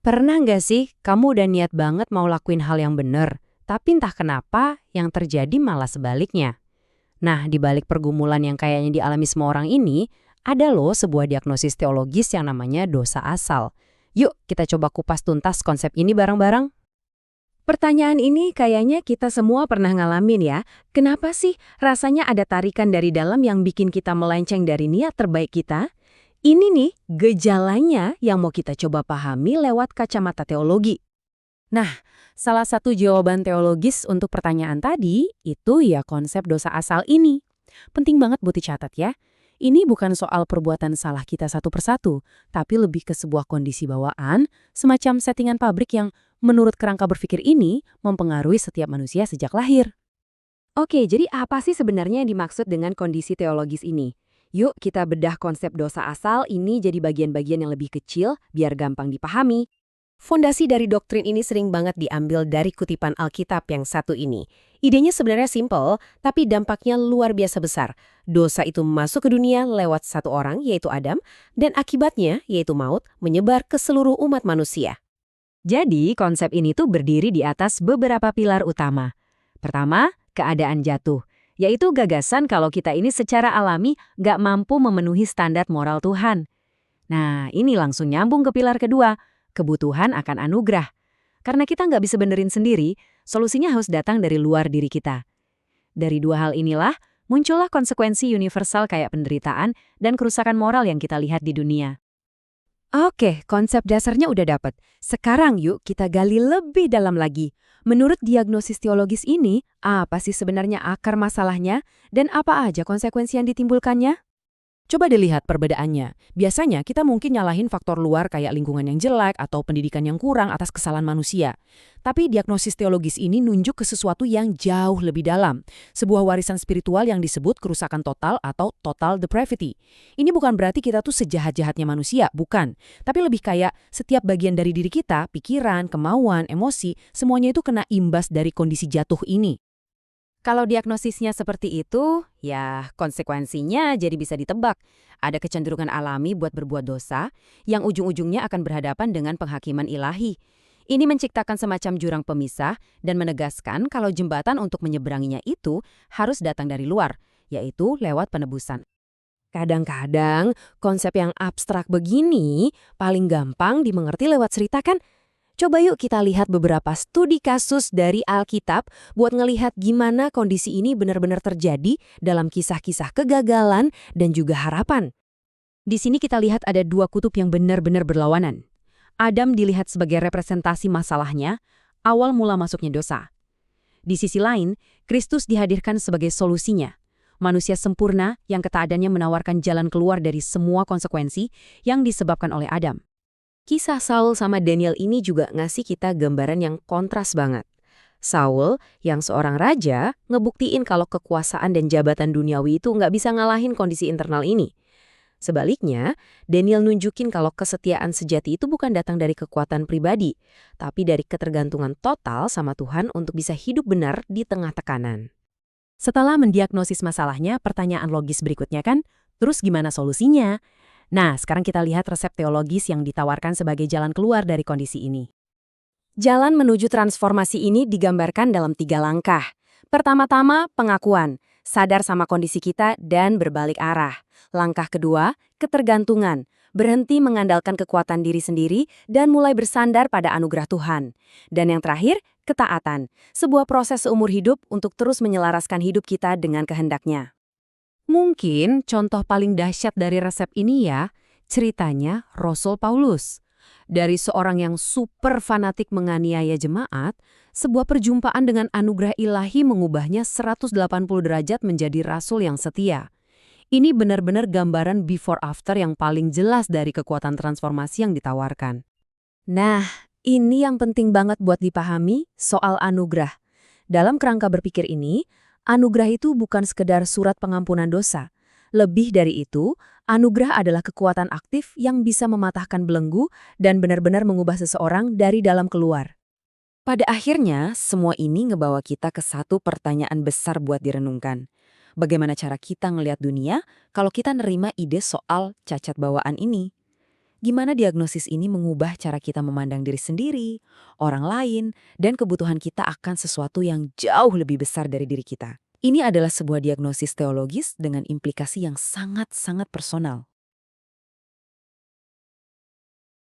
Pernah nggak sih kamu udah niat banget mau lakuin hal yang bener, tapi entah kenapa yang terjadi malah sebaliknya? Nah, di balik pergumulan yang kayaknya dialami semua orang ini, ada loh sebuah diagnosis teologis yang namanya dosa asal. Yuk, kita coba kupas tuntas konsep ini bareng-barang. Pertanyaan ini kayaknya kita semua pernah ngalamin ya. Kenapa sih rasanya ada tarikan dari dalam yang bikin kita melenceng dari niat terbaik kita? Ini nih gejalanya yang mau kita coba pahami lewat kacamata teologi. Nah, salah satu jawaban teologis untuk pertanyaan tadi itu ya konsep dosa asal ini. Penting banget buat dicatat ya. Ini bukan soal perbuatan salah kita satu persatu, tapi lebih ke sebuah kondisi bawaan, semacam settingan pabrik yang menurut kerangka berpikir ini mempengaruhi setiap manusia sejak lahir. Oke, jadi apa sih sebenarnya yang dimaksud dengan kondisi teologis ini? Yuk kita bedah konsep dosa asal ini jadi bagian-bagian yang lebih kecil biar gampang dipahami. Fondasi dari doktrin ini sering banget diambil dari kutipan Alkitab yang satu ini. Idenya sebenarnya simpel, tapi dampaknya luar biasa besar. Dosa itu masuk ke dunia lewat satu orang, yaitu Adam, dan akibatnya, yaitu maut, menyebar ke seluruh umat manusia. Jadi, konsep ini tuh berdiri di atas beberapa pilar utama. Pertama, keadaan jatuh, yaitu gagasan kalau kita ini secara alami nggak mampu memenuhi standar moral Tuhan. Nah, ini langsung nyambung ke pilar kedua, kebutuhan akan anugerah. Karena kita nggak bisa benerin sendiri, solusinya harus datang dari luar diri kita. Dari dua hal inilah, muncullah konsekuensi universal kayak penderitaan dan kerusakan moral yang kita lihat di dunia. Oke, konsep dasarnya udah dapet. Sekarang yuk kita gali lebih dalam lagi. Menurut diagnosis teologis ini, apa sih sebenarnya akar masalahnya dan apa aja konsekuensi yang ditimbulkannya? Coba dilihat perbedaannya. Biasanya kita mungkin nyalahin faktor luar kayak lingkungan yang jelek atau pendidikan yang kurang atas kesalahan manusia. Tapi diagnosis teologis ini nunjuk ke sesuatu yang jauh lebih dalam. Sebuah warisan spiritual yang disebut kerusakan total atau total depravity. Ini bukan berarti kita tuh sejahat-jahatnya manusia, bukan. Tapi lebih kayak setiap bagian dari diri kita, pikiran, kemauan, emosi, semuanya itu kena imbas dari kondisi jatuh ini. Kalau diagnosisnya seperti itu, ya konsekuensinya jadi bisa ditebak. Ada kecenderungan alami buat berbuat dosa yang ujung-ujungnya akan berhadapan dengan penghakiman ilahi. Ini menciptakan semacam jurang pemisah dan menegaskan kalau jembatan untuk menyeberanginya itu harus datang dari luar, yaitu lewat penebusan. Kadang-kadang konsep yang abstrak begini paling gampang dimengerti lewat cerita kan. Coba yuk kita lihat beberapa studi kasus dari Alkitab buat ngelihat gimana kondisi ini benar-benar terjadi dalam kisah-kisah kegagalan dan juga harapan. Di sini kita lihat ada dua kutub yang benar-benar berlawanan. Adam dilihat sebagai representasi masalahnya, awal mula masuknya dosa. Di sisi lain, Kristus dihadirkan sebagai solusinya. Manusia sempurna yang ketaadannya menawarkan jalan keluar dari semua konsekuensi yang disebabkan oleh Adam. Kisah Saul sama Daniel ini juga ngasih kita gambaran yang kontras banget. Saul, yang seorang raja, ngebuktiin kalau kekuasaan dan jabatan duniawi itu nggak bisa ngalahin kondisi internal ini. Sebaliknya, Daniel nunjukin kalau kesetiaan sejati itu bukan datang dari kekuatan pribadi, tapi dari ketergantungan total sama Tuhan untuk bisa hidup benar di tengah tekanan. Setelah mendiagnosis masalahnya, pertanyaan logis berikutnya kan, terus gimana solusinya? Nah, sekarang kita lihat resep teologis yang ditawarkan sebagai jalan keluar dari kondisi ini. Jalan menuju transformasi ini digambarkan dalam 3 langkah. Pertama-tama, pengakuan, sadar sama kondisi kita dan berbalik arah. Langkah kedua, ketergantungan, berhenti mengandalkan kekuatan diri sendiri dan mulai bersandar pada anugerah Tuhan. Dan yang terakhir, ketaatan, sebuah proses seumur hidup untuk terus menyelaraskan hidup kita dengan kehendaknya. Mungkin contoh paling dahsyat dari resep ini ya, ceritanya Rasul Paulus. Dari seorang yang super fanatik menganiaya jemaat, sebuah perjumpaan dengan anugerah ilahi mengubahnya 180 derajat menjadi rasul yang setia. Ini benar-benar gambaran before after yang paling jelas dari kekuatan transformasi yang ditawarkan. Nah, ini yang penting banget buat dipahami soal anugerah. Dalam kerangka berpikir ini, anugerah itu bukan sekedar surat pengampunan dosa. Lebih dari itu, anugerah adalah kekuatan aktif yang bisa mematahkan belenggu dan benar-benar mengubah seseorang dari dalam keluar. Pada akhirnya, semua ini ngebawa kita ke satu pertanyaan besar buat direnungkan. Bagaimana cara kita ngelihat dunia kalau kita nerima ide soal cacat bawaan ini? Gimana diagnosis ini mengubah cara kita memandang diri sendiri, orang lain, dan kebutuhan kita akan sesuatu yang jauh lebih besar dari diri kita. Ini adalah sebuah diagnosis teologis dengan implikasi yang sangat-sangat personal.